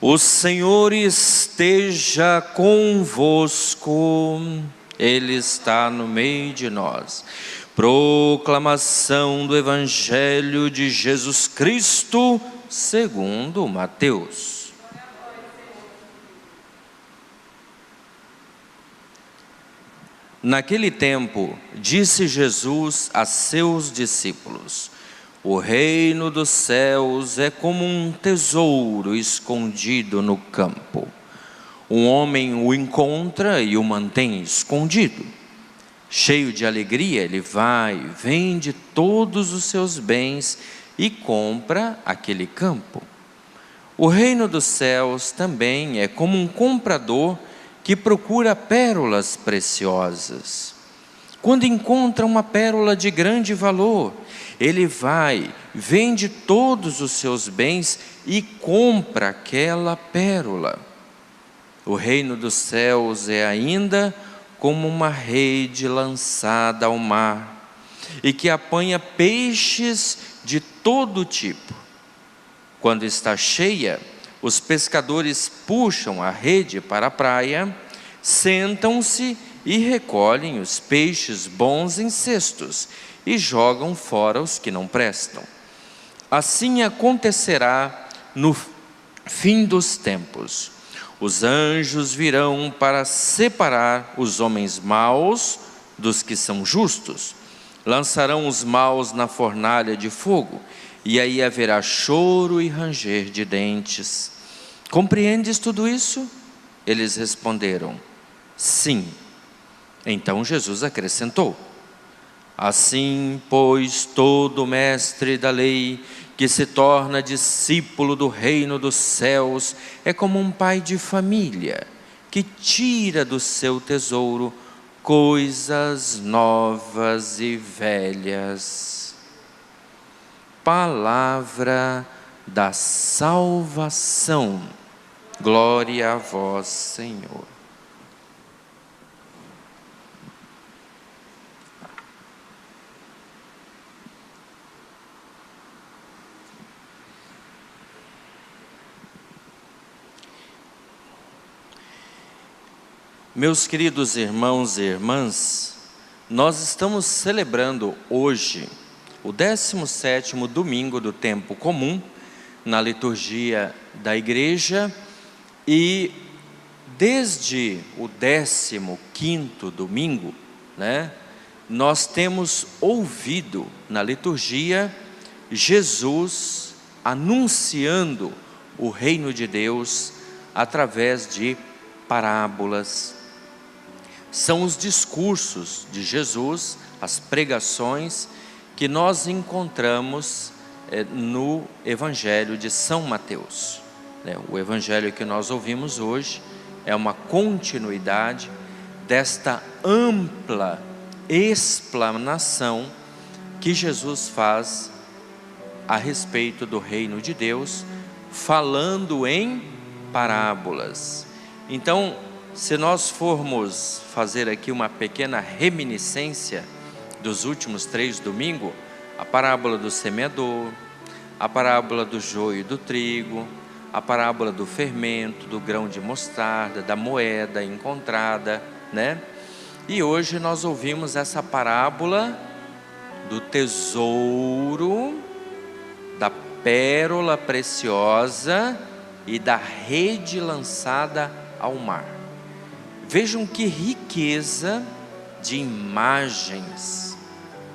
O Senhor esteja convosco, Ele está no meio de nós. Proclamação do Evangelho de Jesus Cristo, segundo Mateus. Naquele tempo, disse Jesus a seus discípulos: o reino dos céus é como um tesouro escondido no campo. Um homem o encontra e o mantém escondido. Cheio de alegria, ele vai, vende todos os seus bens e compra aquele campo. O reino dos céus também é como um comprador que procura pérolas preciosas. Quando encontra uma pérola de grande valor, ele vai, vende todos os seus bens e compra aquela pérola. O reino dos céus é ainda como uma rede lançada ao mar e que apanha peixes de todo tipo. Quando está cheia, os pescadores puxam a rede para a praia, sentam-se e recolhem os peixes bons em cestos e jogam fora os que não prestam. Assim acontecerá no fim dos tempos. Os anjos virão para separar os homens maus dos que são justos. Lançarão os maus na fornalha de fogo, e aí haverá choro e ranger de dentes. Compreendes tudo isso? Eles responderam: sim. Então Jesus acrescentou: assim, pois, todo mestre da lei que se torna discípulo do reino dos céus é como um pai de família que tira do seu tesouro coisas novas e velhas. Palavra da salvação. Glória a vós, Senhor. Meus queridos irmãos e irmãs, nós estamos celebrando hoje o 17º domingo do tempo comum na liturgia da igreja, e desde o 15º domingo, nós temos ouvido na liturgia Jesus anunciando o reino de Deus através de parábolas. São os discursos de Jesus, as pregações que nós encontramos no Evangelho de São Mateus. O Evangelho que nós ouvimos hoje é uma continuidade desta ampla explanação que Jesus faz a respeito do reino de Deus, falando em parábolas. Então, se nós formos fazer aqui uma pequena reminiscência dos últimos 3 domingos, a parábola do semeador, a parábola do joio e do trigo, a parábola do fermento, do grão de mostarda, da moeda encontrada, E hoje nós ouvimos essa parábola do tesouro, da pérola preciosa e da rede lançada ao mar. Vejam que riqueza de imagens,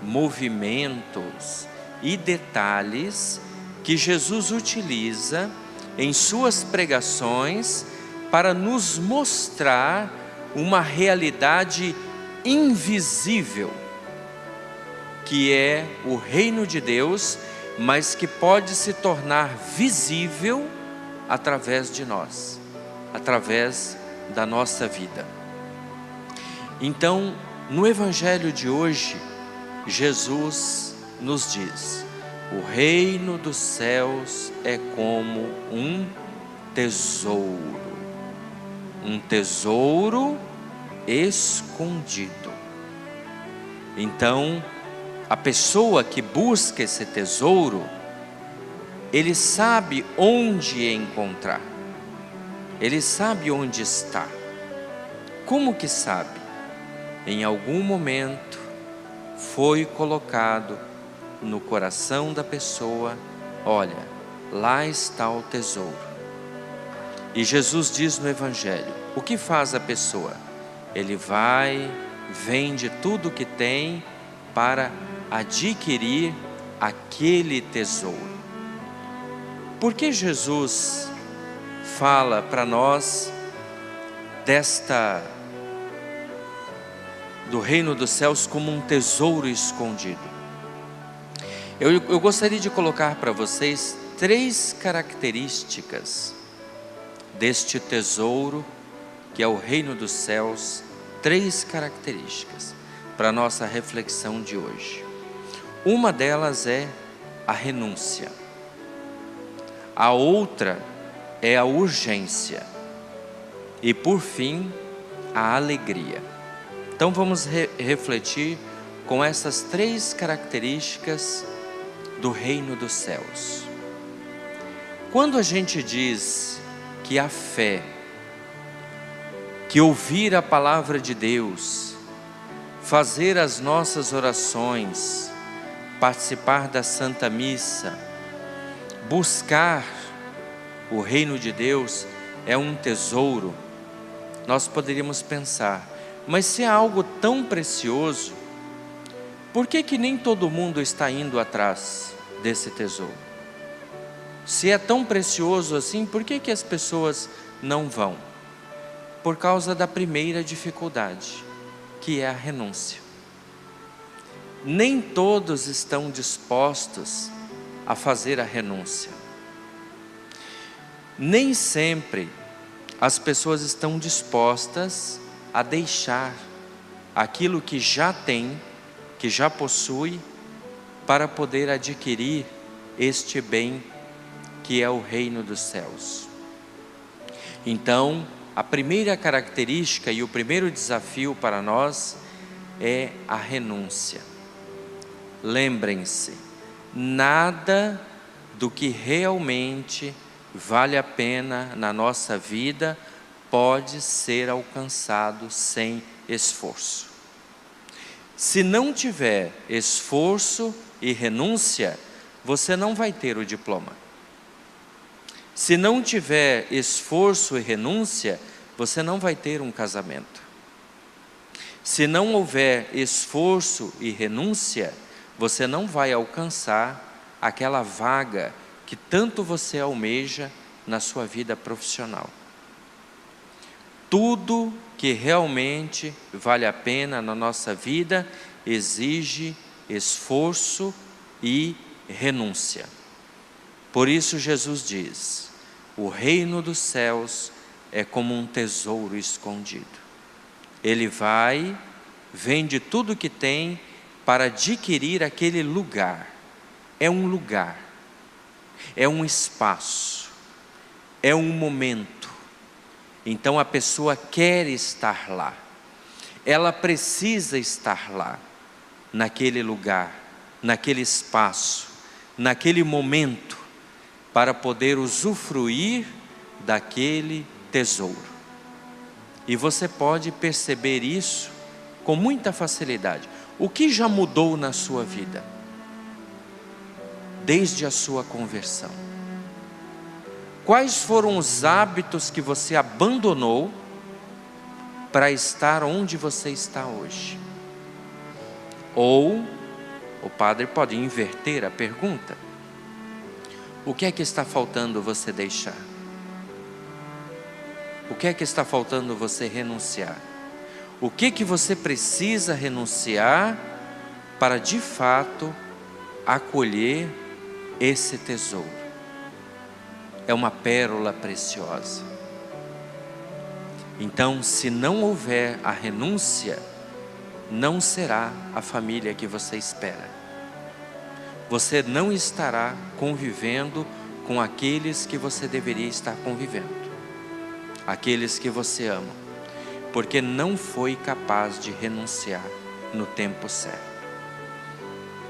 movimentos e detalhes que Jesus utiliza em suas pregações para nos mostrar uma realidade invisível, que é o reino de Deus, mas que pode se tornar visível através de nós, através da nossa vida. Então, no Evangelho de hoje, Jesus nos diz: o reino dos céus é como um tesouro escondido. Então, a pessoa que busca esse tesouro, ele sabe onde encontrar. Ele sabe onde está. Como que sabe? Em algum momento foi colocado no coração da pessoa: olha, lá está o tesouro. E Jesus diz no Evangelho: o que faz a pessoa? Ele vai, vende tudo que tem para adquirir aquele tesouro. Por que Jesus fala para nós do reino dos céus como um tesouro escondido? Eu gostaria de colocar para vocês 3 características deste tesouro que é o reino dos céus. 3 características para a nossa reflexão de hoje. Uma delas é a renúncia. A outra é a urgência. E por fim, a alegria. Então vamos refletir com essas 3 características do reino dos céus. Quando a gente diz que a fé, que ouvir a palavra de Deus, fazer as nossas orações, participar da Santa Missa, buscar o reino de Deus é um tesouro, nós poderíamos pensar, mas se é algo tão precioso, por que nem todo mundo está indo atrás desse tesouro? Se é tão precioso assim, por que as pessoas não vão? Por causa da primeira dificuldade, que é a renúncia. Nem todos estão dispostos a fazer a renúncia. Nem sempre as pessoas estão dispostas a deixar aquilo que já tem, que já possui, para poder adquirir este bem que é o reino dos céus. Então, a primeira característica e o primeiro desafio para nós é a renúncia. Lembrem-se, nada do que realmente vale a pena na nossa vida pode ser alcançado sem esforço. Se não tiver esforço e renúncia, você não vai ter o diploma. Se não tiver esforço e renúncia, você não vai ter um casamento. Se não houver esforço e renúncia, você não vai alcançar aquela vaga que tanto você almeja na sua vida profissional. Tudo que realmente vale a pena na nossa vida exige esforço e renúncia. Por isso Jesus diz: o reino dos céus é como um tesouro escondido. Ele vai, vende tudo que tem para adquirir aquele lugar. É um lugar, é um espaço, é um momento. Então a pessoa quer estar lá, ela precisa estar lá, naquele lugar, naquele espaço, naquele momento, para poder usufruir daquele tesouro. E você pode perceber isso com muita facilidade. O que já mudou na sua vida? Desde a sua conversão. Quais foram os hábitos que você abandonou para estar onde você está hoje? Ou, o padre pode inverter a pergunta: o que é que está faltando você deixar? O que é que está faltando você renunciar? O que você precisa renunciar para de fato acolher esse tesouro? É uma pérola preciosa. Então, se não houver a renúncia, não será a família que você espera. Você não estará convivendo com aqueles que você deveria estar convivendo, aqueles que você ama, porque não foi capaz de renunciar no tempo certo.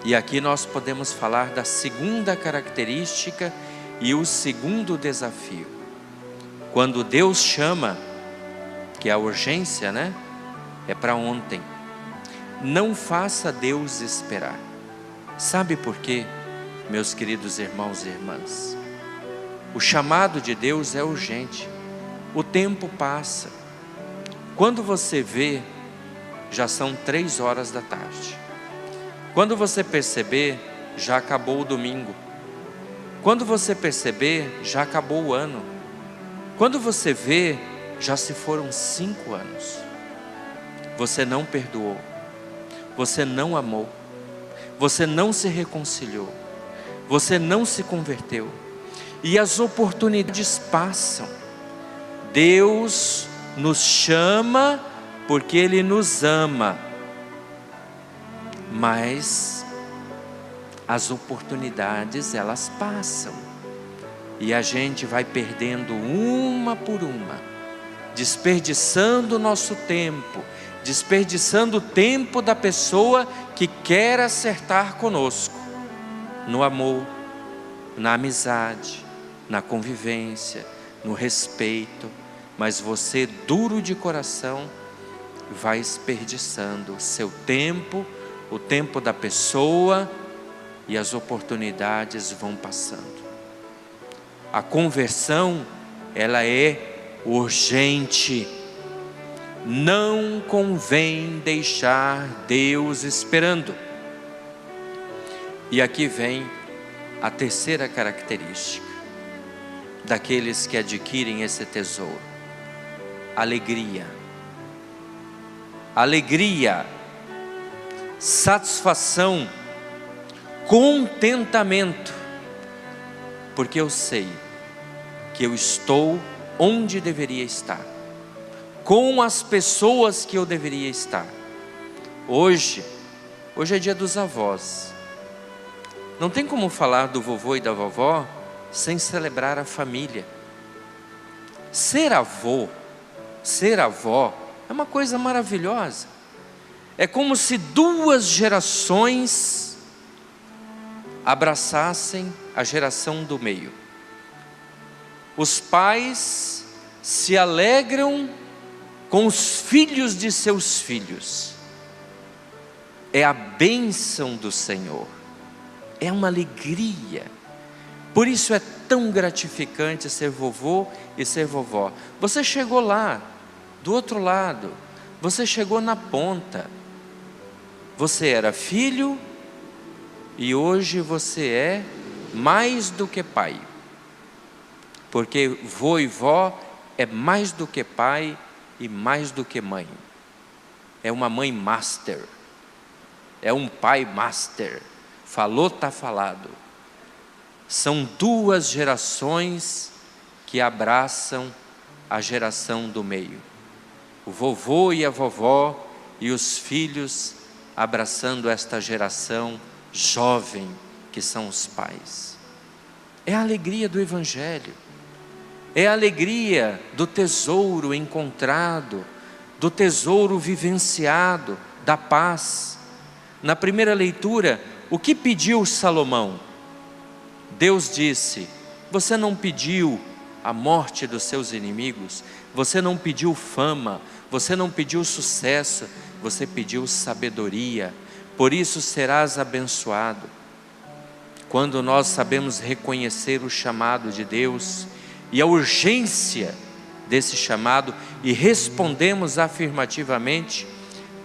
E aqui nós podemos falar da segunda característica e o segundo desafio. Quando Deus chama, que é a urgência, né? É para ontem. Não faça Deus esperar. Sabe por quê, meus queridos irmãos e irmãs? O chamado de Deus é urgente. O tempo passa. Quando você vê, já são 3 horas da tarde. Quando você perceber, já acabou o domingo. Quando você perceber, já acabou o ano. Quando você vê, já se foram 5 anos. Você não perdoou. Você não amou. Você não se reconciliou. Você não se converteu. E as oportunidades passam. Deus nos chama porque Ele nos ama. Mas as oportunidades, elas passam. E a gente vai perdendo uma por uma, desperdiçando o nosso tempo, desperdiçando o tempo da pessoa que quer acertar conosco, no amor, na amizade, na convivência, no respeito. Mas você, duro de coração, vai desperdiçando seu tempo, o tempo da pessoa, e as oportunidades vão passando. A conversão, ela é urgente. Não convém deixar Deus esperando. E aqui vem a terceira característica daqueles que adquirem esse tesouro: alegria. Alegria, satisfação, contentamento, porque eu sei que eu estou onde deveria estar, com as pessoas que eu deveria estar. Hoje é dia dos avós. Não tem como falar do vovô e da vovó sem celebrar a família. Ser avô, ser avó é uma coisa maravilhosa. É como se 2 gerações abraçassem a geração do meio. Os pais se alegram com os filhos de seus filhos. É a bênção do Senhor. É uma alegria. Por isso é tão gratificante ser vovô e ser vovó. Você chegou lá, do outro lado. Você chegou na ponta. Você era filho e hoje você é mais do que pai. Porque vô e vó é mais do que pai e mais do que mãe. É uma mãe master. É um pai master. Falou, está falado. São 2 gerações que abraçam a geração do meio. O vovô e a vovó e os filhos abraçando esta geração jovem que são os pais. É a alegria do Evangelho. É a alegria do tesouro encontrado, do tesouro vivenciado, da paz. Na primeira leitura, o que pediu Salomão? Deus disse: você não pediu a morte dos seus inimigos, você não pediu fama, você não pediu sucesso, você pediu sabedoria, por isso serás abençoado. Quando nós sabemos reconhecer o chamado de Deus e a urgência desse chamado e respondemos afirmativamente,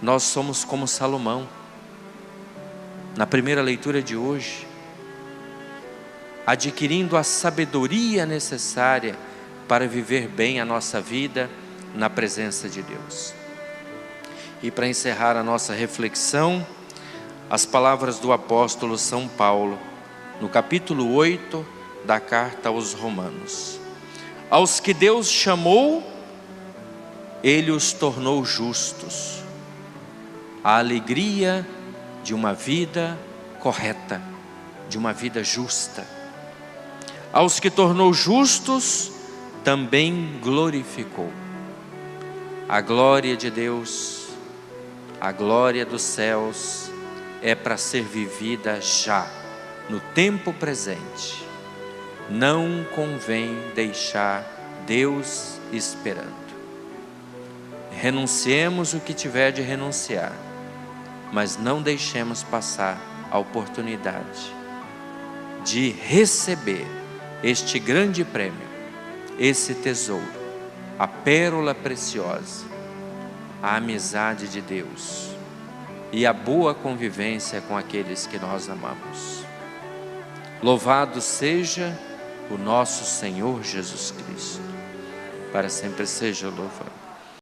nós somos como Salomão. Na primeira leitura de hoje, adquirindo a sabedoria necessária para viver bem a nossa vida na presença de Deus. E para encerrar a nossa reflexão, as palavras do apóstolo São Paulo, no capítulo 8 da carta aos Romanos. Aos que Deus chamou, Ele os tornou justos. A alegria de uma vida correta, de uma vida justa. Aos que tornou justos, também glorificou. A glória de Deus, a glória dos céus, é para ser vivida já, no tempo presente. Não convém deixar Deus esperando. Renunciemos o que tiver de renunciar, mas não deixemos passar a oportunidade de receber este grande prêmio, esse tesouro, a pérola preciosa, a amizade de Deus e a boa convivência com aqueles que nós amamos. Louvado seja o nosso Senhor Jesus Cristo, para sempre seja louvado.